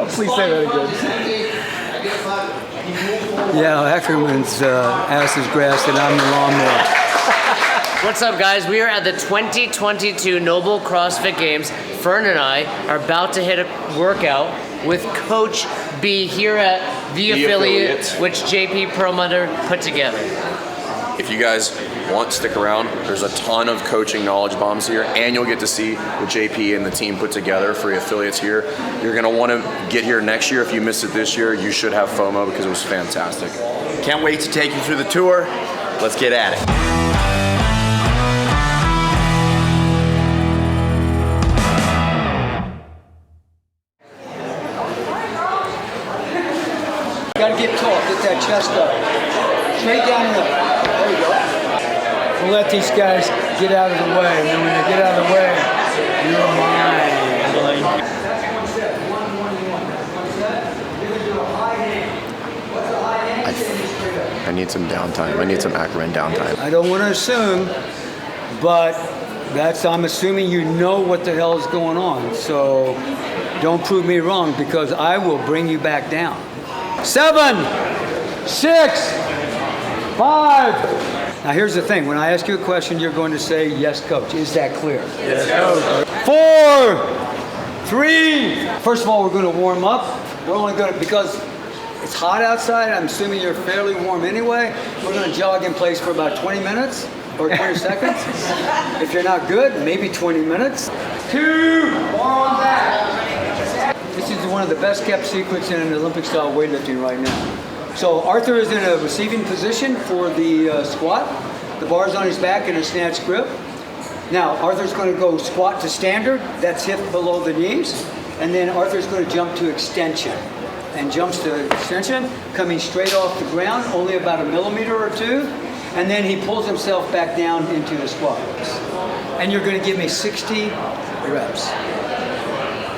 Please say that again. Yeah, Ackerman's ass is grass and I'm the lawnmower. What's up, guys? We are at the 2022 Noble CrossFit Games. Fern and I are about to hit a workout with Coach B here at The Affiliate, which JP Perlmutter put together. If you guys want, stick around. There's a ton of coaching knowledge bombs here, and you'll get to see what JP and the team put together for the affiliates here. You're gonna want to get here next year. If you missed it this year, you should have FOMO because it was fantastic. Can't wait to take you through the tour. Let's get at it. Gotta get tall, get that chest up. Straight down and up. There you go. We'll let these guys get out of the way, and then when they get out of the way, you're mine. I need some downtime. I need some Ackerman downtime. I don't want to assume, but I'm assuming you know what the hell is going on. So don't prove me wrong, because I will bring you back down. 7, 6, 5. Now here's the thing. When I ask you a question, you're going to say, yes, coach. Is that clear? Yes, coach. 4, 3. First of all, we're going to warm up. We're only going to, because it's hot outside, I'm assuming you're fairly warm anyway. We're going to jog in place for about 20 minutes or 20 seconds. If you're not good, maybe 20 minutes. 2, on back. This is one of the best kept secrets in Olympic style weightlifting right now. So Arthur is in a receiving position for the squat. The bar's on his back in a snatch grip. Now Arthur's going to go squat to standard, that's hip below the knees. And then Arthur's going to jump to extension. And jumps to extension, coming straight off the ground, only about 1 millimeter or 2. And then he pulls himself back down into the squat. And you're going to give me 60 reps.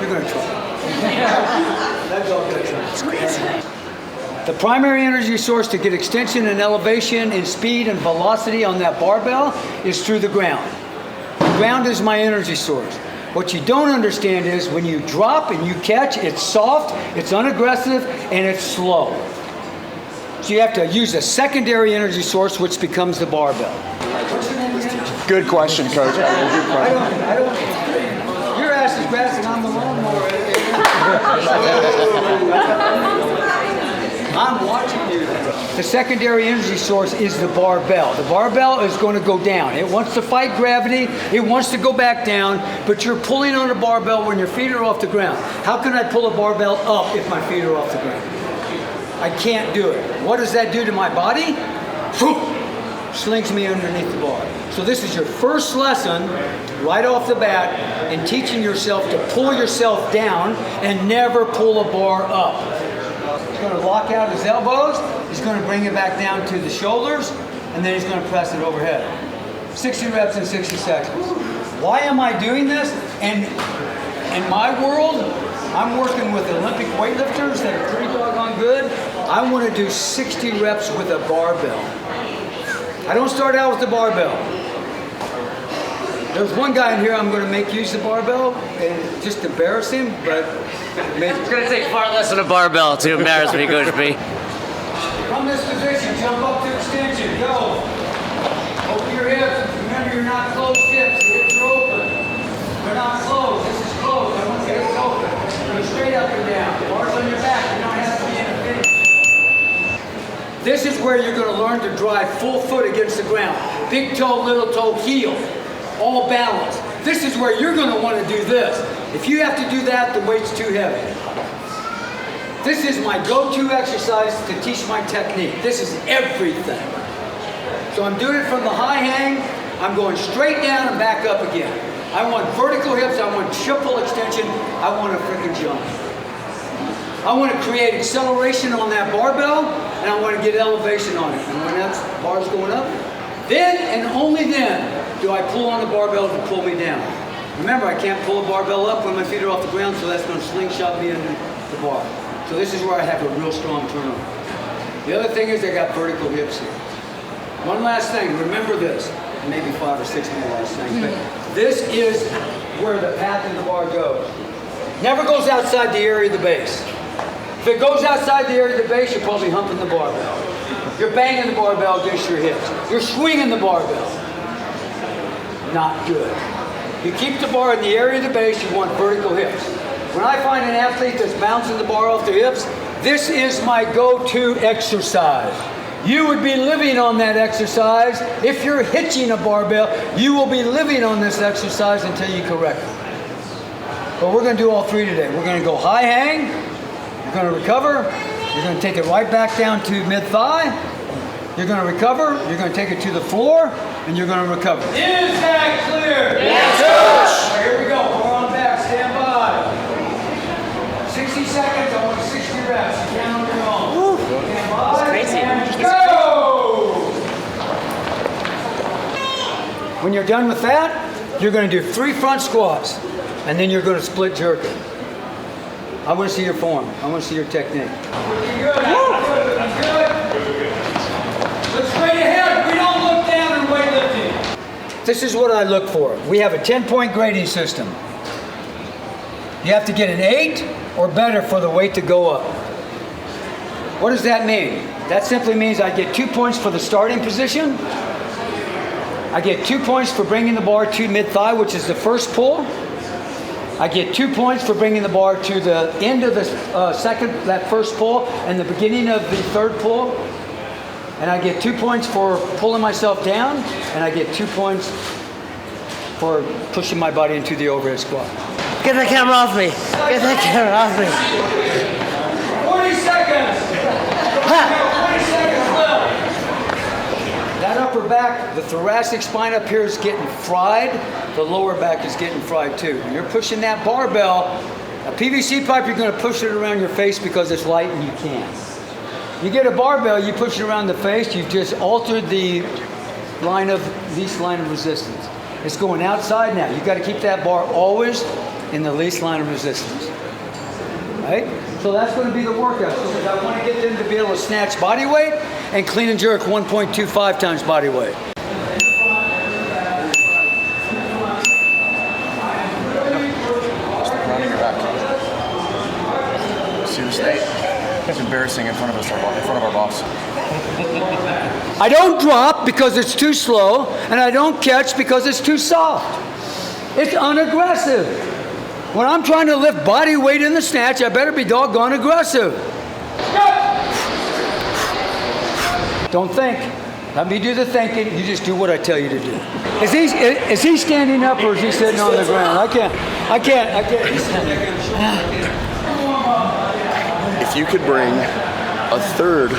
You're going to try. That's all good. The primary energy source to get extension and elevation and speed and velocity on that barbell is through the ground. The ground is my energy source. What you don't understand is when you drop and you catch, it's soft, it's unaggressive, and it's slow. So you have to use a secondary energy source, which becomes the barbell. What's your name again? Good question, coach. I don't. Your ass is grass and I'm the lawnmower. I'm watching you. The secondary energy source is the barbell. The barbell is going to go down. It wants to fight gravity. It wants to go back down, but you're pulling on a barbell when your feet are off the ground. How can I pull a barbell up if my feet are off the ground? I can't do it. What does that do to my body? Slings me underneath the bar. So this is your first lesson right off the bat in teaching yourself to pull yourself down and never pull a bar up. He's going to lock out his elbows. He's going to bring it back down to the shoulders, and then he's going to press it overhead. 60 reps in 60 seconds. Why am I doing this? And in my world, I'm working with Olympic weightlifters that are pretty doggone good. I want to do 60 reps with a barbell. I don't start out with the barbell. There's one guy in here I'm going to make use of the barbell and just embarrass him, but It's going to take far less than a barbell to embarrass me, Coach B. From this position, jump up to extension, go. Open your hips. Remember, you're not closed hips. The hips are open. They're not closed. This is closed. I want the hips open. Go straight up and down. Bars on your back. You don't have to be in a finish. This is where you're going to learn to drive full foot against the ground. Big toe, little toe, heel. All balanced. This is where you're going to want to do this. If you have to do that, the weight's too heavy. This is my go-to exercise to teach my technique. This is everything. So I'm doing it from the high hang. I'm going straight down and back up again. I want vertical hips. I want triple extension. I want to freaking jump. I want to create acceleration on that barbell, and I want to get elevation on it. And when that bar's going up, then and only then do I pull on the barbell to pull me down. Remember, I can't pull a barbell up when my feet are off the ground, so that's going to slingshot me into the bar. So this is where I have a real strong turnover. The other thing is I got vertical hips here. One last thing, remember this. Maybe 5 or 6 more last things, but this is where the path in the bar goes. Never goes outside the area of the base. If it goes outside the area of the base, you're probably humping the barbell. You're banging the barbell against your hips. You're swinging the barbell. Not good. You keep the bar in the area of the base, you want vertical hips. When I find an athlete that's bouncing the bar off their hips, this is my go-to exercise. You would be living on that exercise. If you're hitching a barbell, you will be living on this exercise until you correct it. But we're going to do all three today. We're going to go high hang, you're going to recover, you're going to take it right back down to mid-thigh, you're going to recover, you're going to take it to the floor, and you're going to recover. Is that clear? Yes, Coach! Right, here we go. We're on back. Stand by. 60 seconds. I want 60 reps. You count on your own. Stand by. Crazy. And go! When you're done with that, you're going to do 3 front squats, and then you're going to split jerk it. I want to see your form. I want to see your technique. Looking good. Looking good. Look straight ahead. We don't look down in weightlifting. This is what I look for. We have a 10-point grading system. You have to get an 8 or better for the weight to go up. What does that mean? That simply means I get 2 points for the starting position. I get 2 points for bringing the bar to mid-thigh, which is the first pull. I get 2 points for bringing the bar to the end of the that first pull, and the beginning of the third pull. And I get 2 points for pulling myself down, and I get 2 points for pushing my body into the overhead squat. Get that camera off me. Get that camera off me. 40 seconds. 20 seconds left. That upper back, the thoracic spine up here is getting fried. The lower back is getting fried too. When you're pushing that barbell, a PVC pipe, you're going to push it around your face because it's light and you can't. You get a barbell, you push it around the face, you've just altered the least line of resistance. It's going outside now. You've got to keep that bar always in the least line of resistance. Right? So that's going to be the workout. So I want to get them to be able to snatch body weight and clean and jerk 1.25 times body weight. Running your back. See the state? It's embarrassing in front of us, in front of our boss. I don't drop because it's too slow, and I don't catch because it's too soft. It's unaggressive. When I'm trying to lift body weight in the snatch, I better be doggone aggressive. Don't think. Let me do the thinking. You just do what I tell you to do. Is he standing up or is he sitting on the ground? I can't. If you could bring a third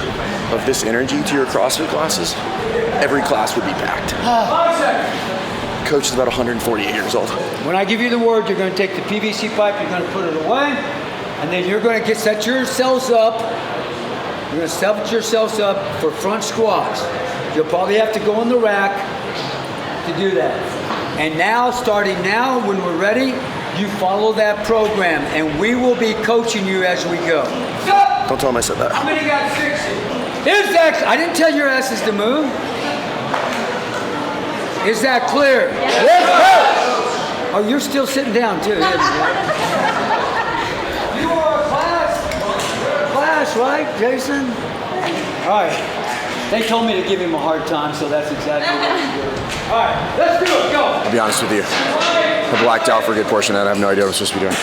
of this energy to your CrossFit classes, every class would be packed. Coach is about 148 years old. When I give you the word, you're going to take the PVC pipe, you're going to put it away, and then you're going to set yourselves up. You're going to set yourselves up for front squats. You'll probably have to go in the rack to do that. And now, starting now, when we're ready, you follow that program, and we will be coaching you as we go. Don't tell him I said that. How many got 60? Here's that. I didn't tell your asses to move. Is that clear? Yes, sir. Oh, you're still sitting down too. You are a class, right, Jason? All right. They told me to give him a hard time, so that's exactly what I'm doing. All right, let's do it. Go. I'll be honest with you. I blacked out for a good portion of that. I have no idea what I'm supposed to be doing.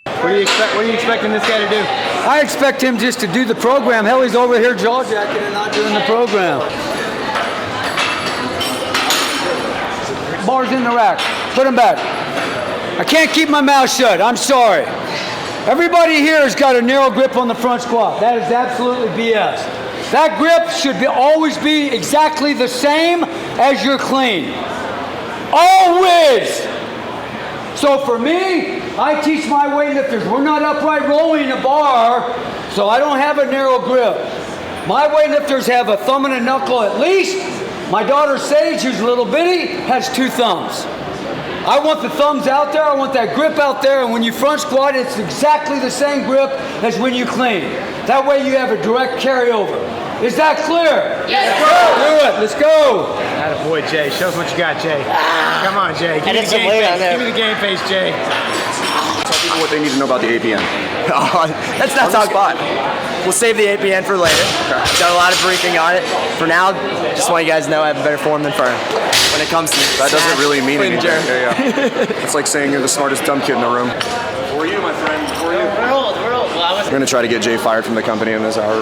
What are you expecting this guy to do? I expect him just to do the program. Hell, he's over here jaw jacking and not doing the program. Bars in the rack. Put them back. I can't keep my mouth shut. I'm sorry. Everybody here has got a narrow grip on the front squat. That is absolutely BS. That grip should always be exactly the same as your clean. Always. So for me, I teach my weightlifters, we're not upright rolling a bar, so I don't have a narrow grip. My weightlifters have a thumb and a knuckle at least. My daughter Sage, who's a little bitty, has 2 thumbs. I want the thumbs out there, I want that grip out there, and when you front squat, it's exactly the same grip as when you clean. That way you have a direct carryover. Is that clear? Yes, Let's go. Attaboy, Jay. Show us what you got, Jay. Come on, Jay. Give me the some game weight on face. there. Give me the game face, Jay. Tell people what they need to know about the APN. That's not On the spot. We'll save the APN for later. Got a lot of briefing on it. For now, just want you guys to know I have a better form than Fern when it comes to That doesn't really mean clean anything. jerk. Yeah. It's like saying you're the smartest dumb kid in the room. Who are you, my friend? Who are you? We're old. Well, I was We're gonna try to get Jay fired from the company in this hour.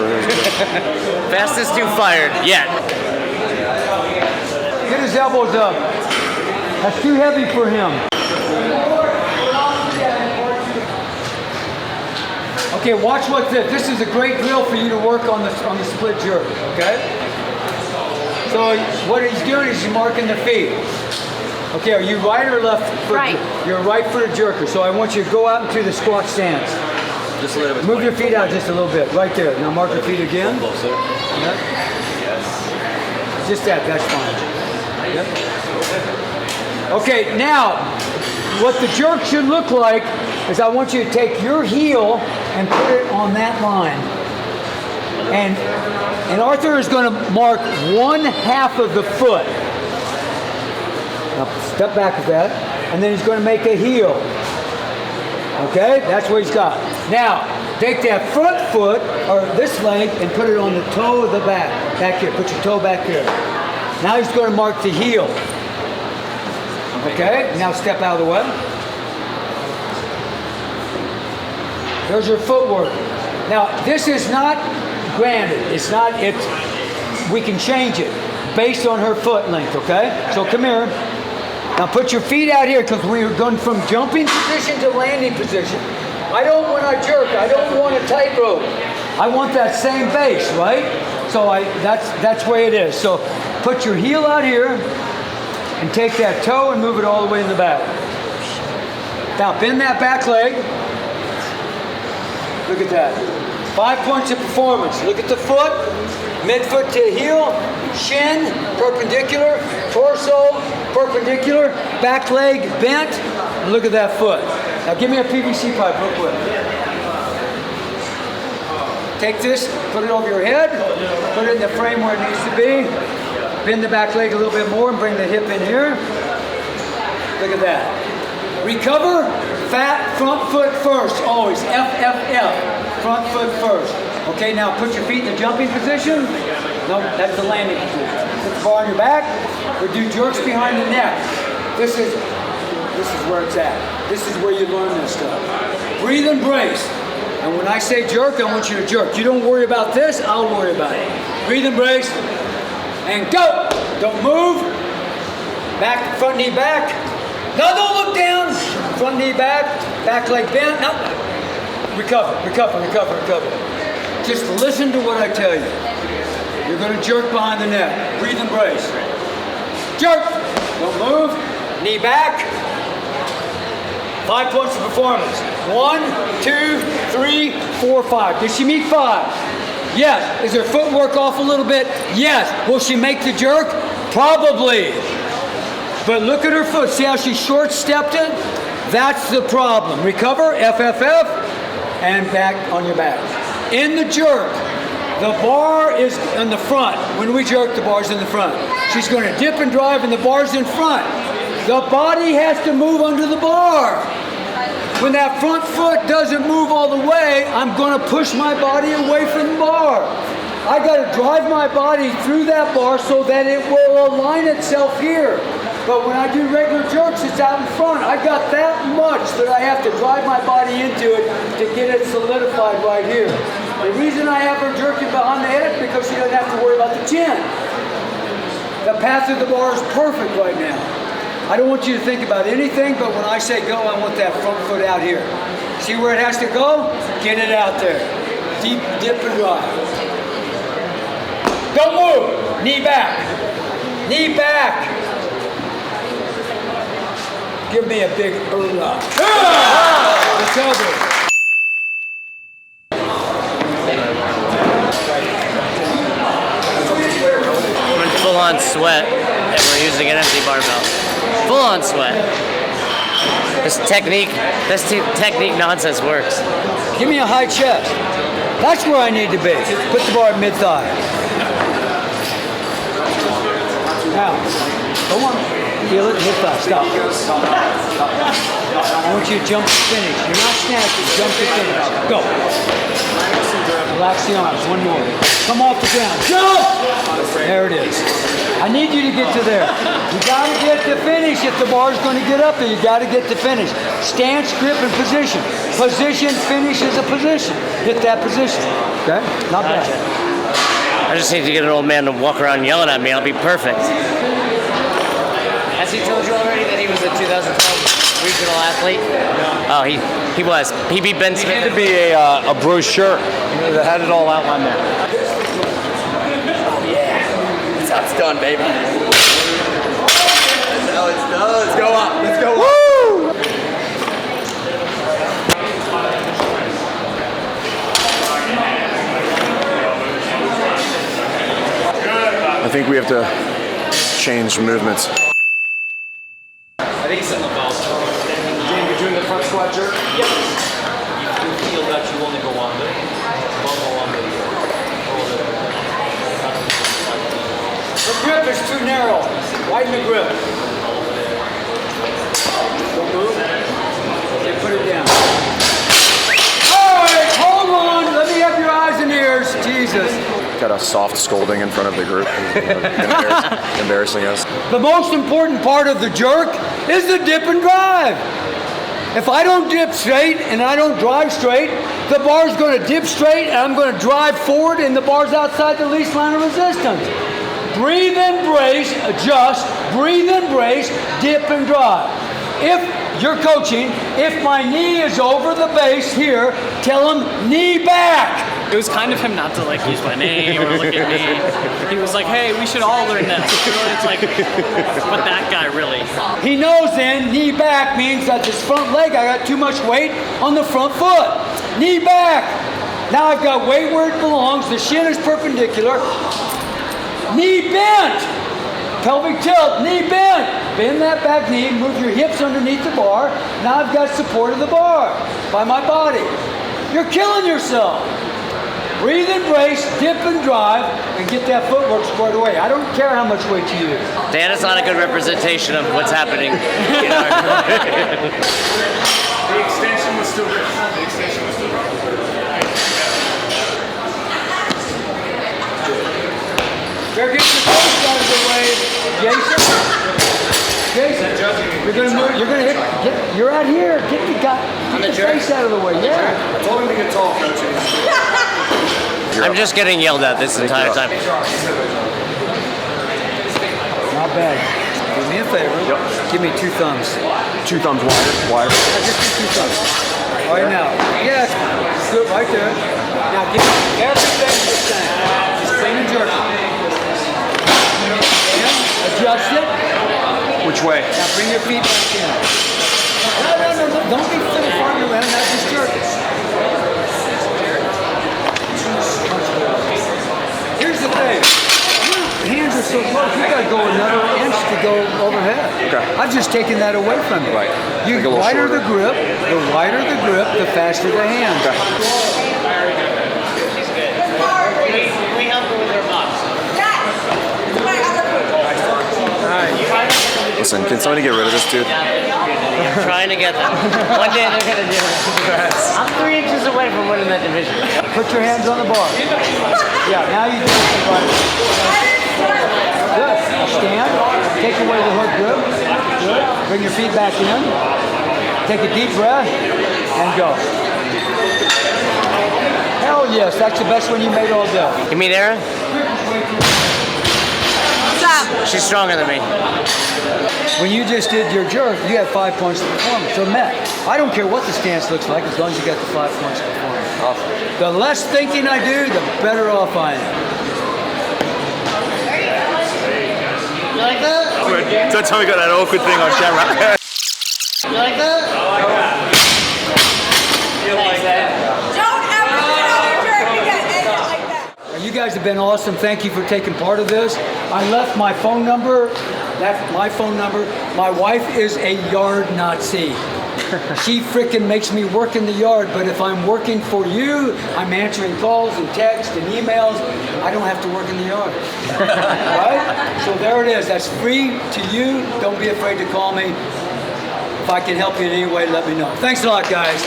fastest dude fired yet. Get his elbows up. That's too heavy for him. Okay, watch what's this. This is a great drill for you to work on the split jerk, okay? So what he's doing is he's marking the feet. Okay, are you right or left foot? Right. You're a right-footed jerker. So I want you to go out into the squat stance. Just a little bit. Move your feet out just a little bit, right there. Now mark your feet again. Closer. Yep. Yes. Just that's fine. Yep. Okay, now, what the jerk should look like is I want you to take your heel and put it on that line. And Arthur is going to mark 1/2 of the foot. Now step back with that, and then he's going to make a heel. Okay, that's what he's got. Now, take that front foot, or this leg, and put it on the toe of the back here. Put your toe back here. Now he's going to mark the heel. Okay, now step out of the way. There's your footwork. Now, this is not granted. We can change it based on her foot length, okay? So come here. Now put your feet out here because we are going from jumping position to landing position. When I jerk, I don't want a tightrope. I want that same base, right? So that's the way it is. So put your heel out here and take that toe and move it all the way in the back. Now bend that back leg. Look at that. 5 points of performance. Look at the foot, midfoot to heel, shin, perpendicular, torso, perpendicular, back leg bent. And look at that foot. Now give me a PVC pipe real quick. Take this, put it over your head, put it in the frame where it needs to be. Bend the back leg a little bit more and bring the hip in here. Look at that. Recover, fat front foot first, always, F, front foot first. Okay, now put your feet in the jumping position. No, that's the landing position. Put the bar on your back. We do jerks behind the neck. This is where it's at. This is where you learn this stuff. Breathe and brace. And when I say jerk, I want you to jerk. You don't worry about this, I'll worry about it. Breathe and brace. And go! Don't move. Back, front knee back. No, don't look down. Front knee back. Back leg bent. No. Recover. Just listen to what I tell you. You're going to jerk behind the neck. Breathe and brace. Jerk. Don't move. Knee back. 5 points of performance. 1, 2, 3, 4, 5. Did she meet 5? Yes. Is her footwork off a little bit? Yes. Will she make the jerk? Probably. But look at her foot. See how she short stepped it? That's the problem. Recover, FFF, and back on your back. In the jerk, the bar is in the front. When we jerk, the bar's in the front. She's going to dip and drive, and the bar's in front. The body has to move under the bar. When that front foot doesn't move all the way, I'm going to push my body away from the bar. I got to drive my body through that bar so that it will align itself here. But when I do regular jerks, it's out in front. I got that much that I have to drive my body into it to get it solidified right here. The reason I have her jerking behind the head is because she doesn't have to worry about the chin. The path of the bar is perfect right now. I don't want you to think about anything, but when I say go, I want that front foot out here. See where it has to go? Get it out there. Deep dip and drive. Don't move. Knee back. Knee back. Give me a big hoorah. Recover. We're in full-on sweat, and we're using an empty barbell. Full-on sweat. This technique nonsense works. Give me a high chest. That's where I need to be. Put the bar at mid-thigh. Now, come on. Feel it, hit fast, stop. I want you to jump to finish. You're not snatching, jump to finish. Go. Relax the arms, one more. Come off the ground, jump! There it is. I need you to get to there. You gotta get to finish. If the bar's gonna get up there, you gotta get to finish. Stance, grip, and position. Position, finish is a position. Hit that position, okay? Not bad. I just need to get an old man to walk around yelling at me. I'll be perfect. Has he told you already that he was a 2012 regional athlete? No. Oh, he was. He beat Ben Smith. It could be a brochure that had it all outlined there. That's how it's done, baby. That's how it's done. Let's go up. Let's go up. Woo! I think we have to change movements. I think so. Jane, you're doing the front squat jerk? Yep. You feel that you only go on the bubble on The grip is too narrow. Widen the grip. Don't move. Okay, put it down. All right, hold on. Let me have your eyes and ears. Jesus. Got a soft scolding in front of the group, embarrassing us. The most important part of the jerk is the dip and drive. If I don't dip straight and I don't drive straight, the bar's going to dip straight and I'm going to drive forward and the bar's outside the least line of resistance. Breathe and brace, adjust, breathe and brace, dip and drive. If you're coaching, if my knee is over the base here, tell him knee back. It was kind of him not to like use my name or look at me. He was like, hey, we should all learn this. It's like, but that guy really. He knows then knee back means that this front leg, I got too much weight on the front foot. Knee back. Now I've got weight where it belongs. The shin is perpendicular. Knee bent. Pelvic tilt, knee bent. Bend that back knee, move your hips underneath the bar. Now I've got support of the bar by my body. You're killing yourself. Breathe and brace, dip and drive, and get that footwork squared away. I don't care how much weight you use. Dan is not a good representation of what's happening. The extension was still good. The extension was still good. Better get your face out of the way, Jason. Jason, you're gonna hit. You're out here. Get the guy. Get the face out of the way. Yeah. I told him to get tall, coach. I'm just getting yelled at this entire time. Not bad. Do me a favor. Yep. Give me 2 thumbs. 2 thumbs wider. Just do 2 thumbs. All right now. Yes. Good. Right there. Now give me everything the same. Just clean and jerk. And adjust it. Which way? Now bring your feet back in. No. Don't be farting around. Now just jerk it. Here's the thing. Your hands are so close, you gotta go another inch to go overhead. Okay. I've just taken that away from you. Right. You Make it a little wider shorter. the grip, the faster the hand. Can we help her with her box? Listen, can somebody get rid of this dude? I'm trying to get them. One day they're going to do it. I'm 3 inches away from winning that division. Put your hands on the bar. Yeah, now you do it right. Good. Now stand. Take away the hook grip. Good. Bring your feet back in. Take a deep breath and go. Hell yes, that's the best one you made all day. You mean Aaron? She's stronger than me. When you just did your jerk, you had 5 points of performance. So met. I don't care what the stance looks like as long as you got the 5 points of performance. Awesome. The less thinking I do, the better off I am. You like that? Don't tell me you got that awkward thing on camera. You like that? Don't ever sit on your jerk again. End it like that. You guys have been awesome. Thank you for taking part of this. I left my phone number. That's my phone number. My wife is a yard Nazi. She freaking makes me work in the yard, but if I'm working for you, I'm answering calls and texts and emails. I don't have to work in the yard. Right? So there it is. That's free to you. Don't be afraid to call me. If I can help you in any way, let me know. Thanks a lot, guys.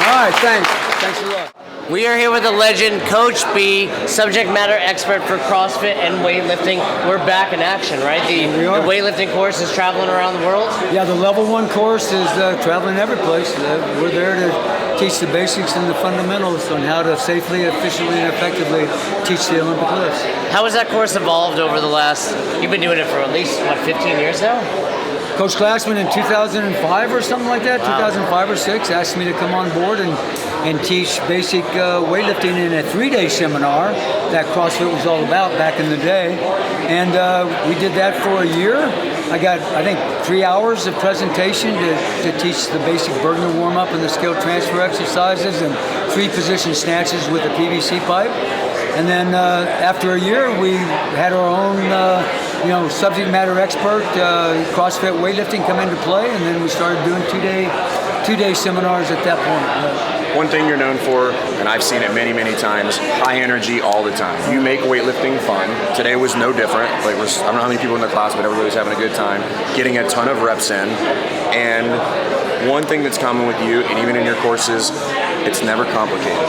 All right, thanks. Thanks a lot. We are here with the legend, Coach B, subject matter expert for CrossFit and weightlifting. We're back in action, right? The weightlifting course is traveling around the world? Yeah, the level 1 course is traveling every place. We're there to teach the basics and the fundamentals on how to safely, efficiently, and effectively teach the Olympic lifts. How has that course evolved over the last, you've been doing it for at least, 15 years now? Coach Glassman in 2005 or something like that, 2005 or 6, asked me to come on board and teach basic weightlifting in a 3-day seminar that CrossFit was all about back in the day. And we did that for a year. I got, I think, 3 hours of presentation to teach the basic Burgener warm-up and the skill transfer exercises and 3 position snatches with a PVC pipe. And then after a year, we had our own subject matter expert, CrossFit weightlifting come into play, and then we started doing two-day seminars at that point. One thing you're known for, and I've seen it many, many times, high energy all the time. You make weightlifting fun. Today was no different. I don't know how many people in the class, but everybody's having a good time, getting a ton of reps in. And one thing that's common with you, and even in your courses, it's never complicated.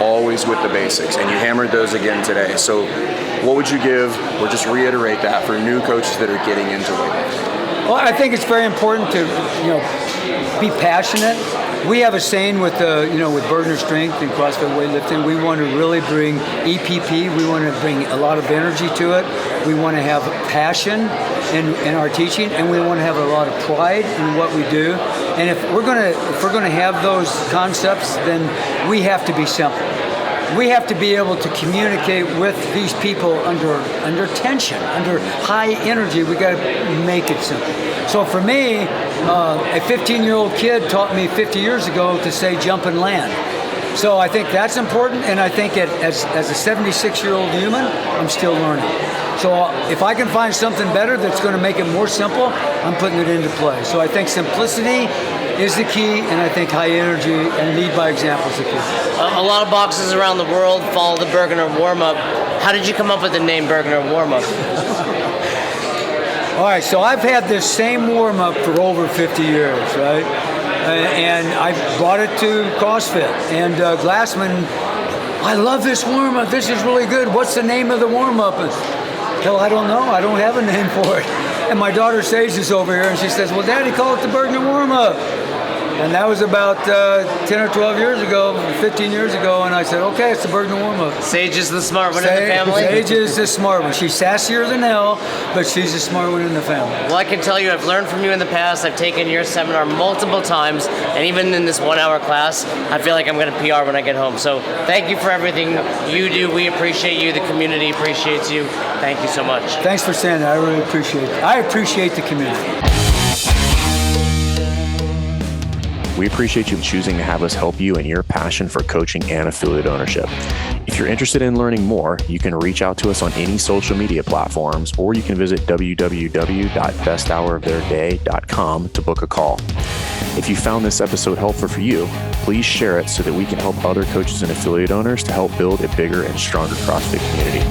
Always with the basics, and you hammered those again today. So what would you give, or just reiterate that for new coaches that are getting into weightlifting? Well, I think it's very important to be passionate. We have a saying with with Burgener Strength and CrossFit weightlifting. We want to really bring EPP. We want to bring a lot of energy to it. We want to have passion in our teaching, and we want to have a lot of pride in what we do. And if we're gonna have those concepts, then we have to be simple. We have to be able to communicate with these people under tension, under high energy. We got to make it simple. So for me, a 15-year-old kid taught me 50 years ago to say jump and land. So I think that's important, and I think as a 76-year-old human, I'm still learning. So if I can find something better that's going to make it more simple, I'm putting it into play. So I think simplicity is the key, and I think high energy and lead by example is the key. A lot of boxes around the world follow the Burgener warm-up. How did you come up with the name Burgener warm-up? All right, so I've had this same warm-up for over 50 years, right? And I brought it to CrossFit. And Glassman, I love this warm-up. This is really good. What's the name of the warm-up? Hell, I don't know. I don't have a name for it. And my daughter Sage is over here, and she says, well, Daddy, call it the Burgener warm-up. And that was about 10 or 12 years ago, 15 years ago, and I said, okay, it's the Burgener warm-up. Sage is the smart one in the family? Sage is the smart one. She's sassier than hell, but she's the smart one in the family. Well, I can tell you, I've learned from you in the past. I've taken your seminar multiple times, and even in this 1-hour class, I feel like I'm going to PR when I get home. So thank you for everything you do. We appreciate you. The community appreciates you. Thank you so much. Thanks for saying that. I really appreciate it. I appreciate the community. We appreciate you choosing to have us help you in your passion for coaching and affiliate ownership. If you're interested in learning more, you can reach out to us on any social media platforms, or you can visit www.besthouroftheirday.com to book a call. If you found this episode helpful for you, please share it so that we can help other coaches and affiliate owners to help build a bigger and stronger CrossFit community.